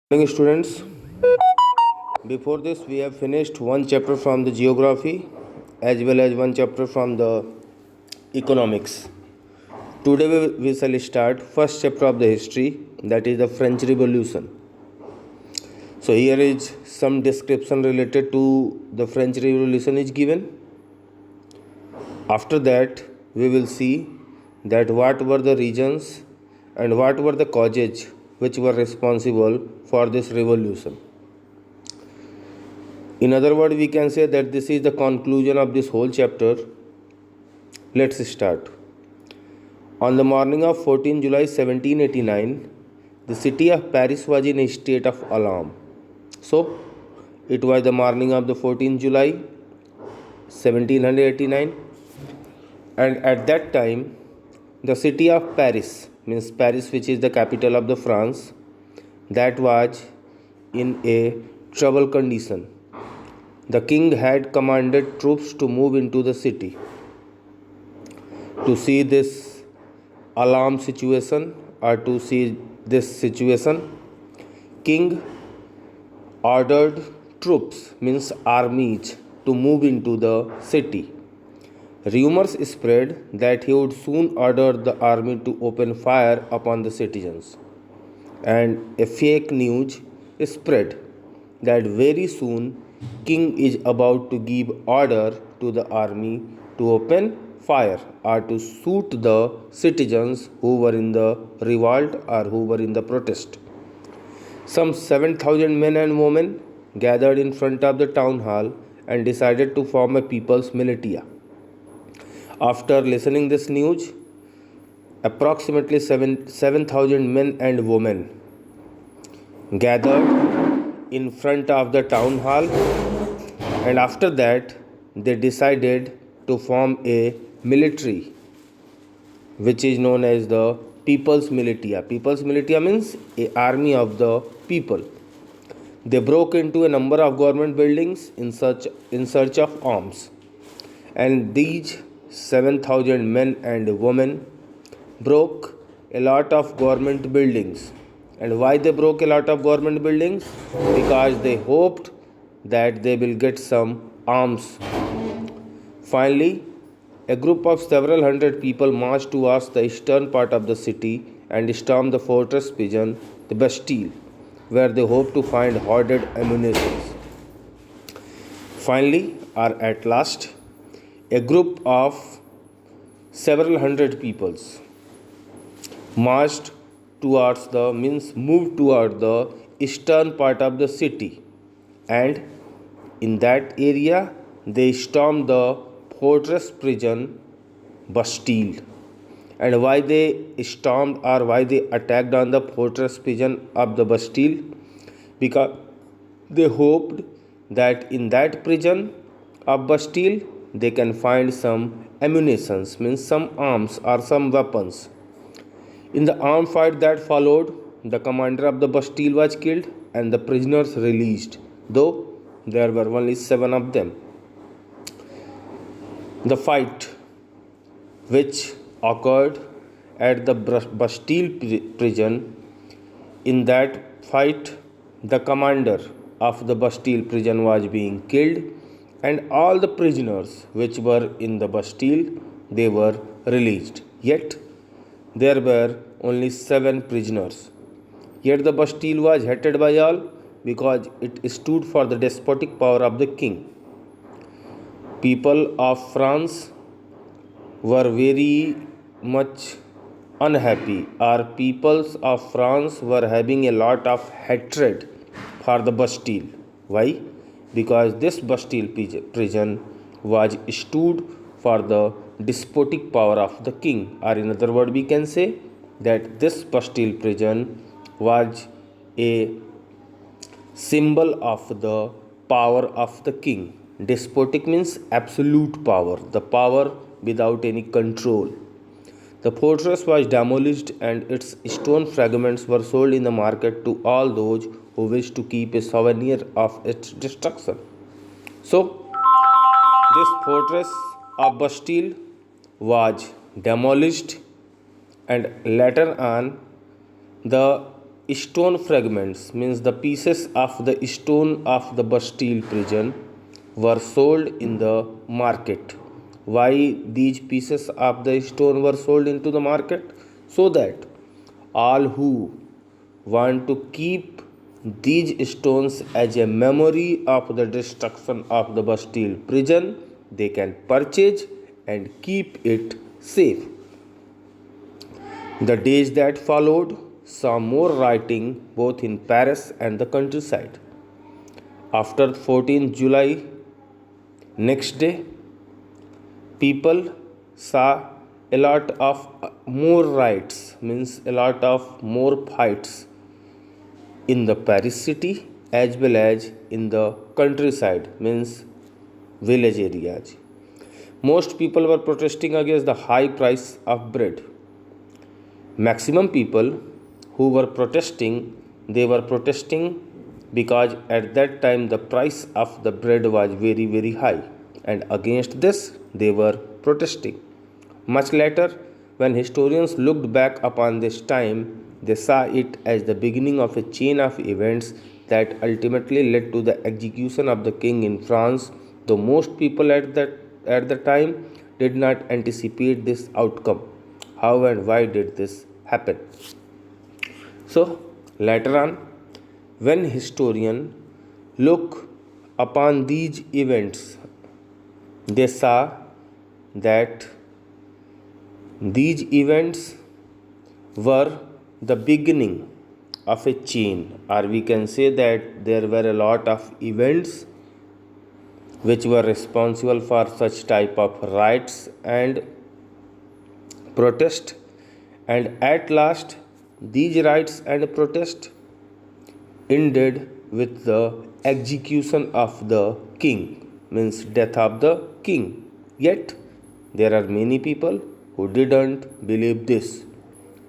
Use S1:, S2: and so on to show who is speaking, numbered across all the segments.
S1: Morning, students. Before this, we have finished one chapter from the geography as well as one chapter from the economics. Today, we shall start first chapter of the history, that is the French Revolution. So here is some description related to the French Revolution is given. After that, we will see that what were the regions and what were the causes which were responsible for this revolution. In other words, we can say that this is the conclusion of this whole chapter. Let's start. On the morning of 14 July 1789, the city of Paris was in a state of alarm. So, it was the morning of the 14 July 1789, and at that time, the city of Paris, means Paris, which is the capital of the France, that was in a trouble condition. The king had commanded troops to move into the city. To see this alarm situation or to see this situation, king ordered troops, means armies, to move into the city. Rumors spread that he would soon order the army to open fire upon the citizens, and a fake news spread that very soon king is about to give order to the army to open fire or to shoot the citizens who were in the revolt or who were in the protest. Some 7,000 men and women gathered in front of the town hall and decided to form a people's militia. After listening this news, approximately 7,000 men and women gathered in front of the town hall, and after that they decided to form a military which is known as the people's militia. People's militia means a army of the people. They broke into a number of government buildings in search of arms, and these 7,000 men and women broke a lot of government buildings. And why they broke a lot of government buildings? Because they hoped that they will get some arms. Finally, a group of several hundred people marched towards the eastern part of the city and stormed the fortress prison, the Bastille, where they hoped to find hoarded ammunition. Finally, or at last, a group of several hundred peoples moved toward the eastern part of the city, and in that area they stormed the fortress prison Bastille. And why they stormed or why they attacked on the fortress prison of the Bastille? Because they hoped that in that prison of Bastille they can find some ammunitions, means some arms or some weapons. In the armed fight that followed, the commander of the Bastille was killed and the prisoners released, though there were only 7 of them. The fight which occurred at the Bastille prison, in that fight the commander of the Bastille prison was being killed, and all the prisoners which were in the Bastille, they were released. Yet there were only 7 prisoners. Yet the Bastille was hated by all because it stood for the despotic power of the king. People of France were very much unhappy, or peoples of France were having a lot of hatred for the Bastille. Why? Because this Bastille prison was stood for the despotic power of the king, or in other words we can say that this Bastille prison was a symbol of the power of the king. Despotic means absolute power, the power without any control. The fortress was demolished and its stone fragments were sold in the market to all those who wished to keep a souvenir of its destruction. So, this fortress of Bastille was demolished, and later on the stone fragments, means the pieces of the stone of the Bastille prison, were sold in the market. Why these pieces of the stone were sold into the market? So that all who want to keep these stones as a memory of the destruction of the Bastille prison, they can purchase and keep it safe. The days that followed saw more rioting both in Paris and the countryside. After 14th July, next day, people saw a lot of more riots, means a lot of more fights in the Paris city as well as in the countryside, means village areas. Most people were protesting against the high price of bread. Maximum people who were protesting, they were protesting because at that time the price of the bread was very high, and against this they were protesting. Much later, when historians looked back upon this time, they saw it as the beginning of a chain of events that ultimately led to the execution of the king in France, though most people at the time did not anticipate this outcome. How and why did this happen? So, later on, when historians look upon these events, they saw that these events were the beginning of a chain, or we can say that there were a lot of events which were responsible for such type of riots and protest, and at last these riots and protest ended with the execution of the king, means death of the king. Yet there are many people who didn't believe this.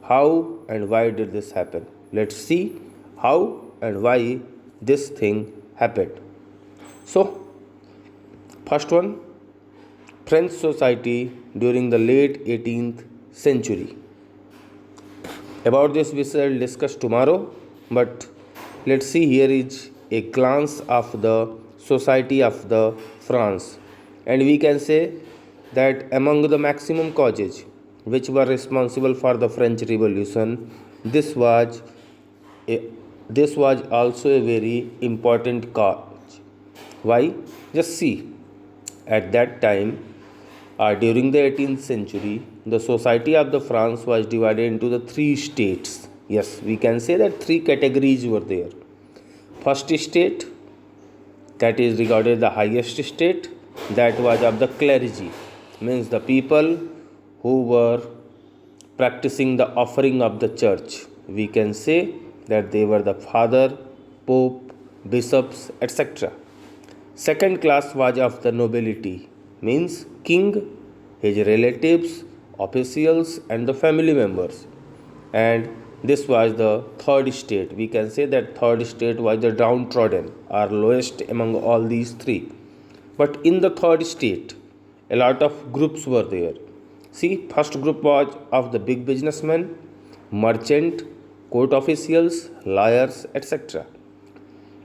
S1: How and why did this happen? Let's see how and why this thing happened. So, first one, French society during the late 18th century. About this we shall discuss tomorrow, but let's see, here is a glance of the society of the France, and we can say that among the maximum causes which were responsible for the French Revolution, this was also a very important cause. Why? Just see, at that time, during the 18th century, the society of the France was divided into the three states. Yes, we can say that three categories were there. First state, that is regarded the highest state, that was of the clergy, means the people who were practicing the offering of the church. We can say that they were the father, pope, bishops, etc. Second class was of the nobility, means king, his relatives, officials, and the family members. And this was the third state. We can say that third state was the downtrodden, or lowest among all these three. But in the third state, a lot of groups were there. See, first group was of the big businessmen, merchant, court officials, lawyers, etc.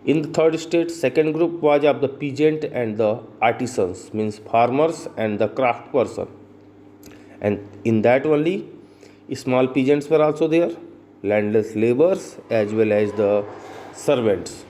S1: In the third state, second group was of the peasant and the artisans, means farmers and the craft person. And in that only, small peasants were also there, landless laborers as well as the servants.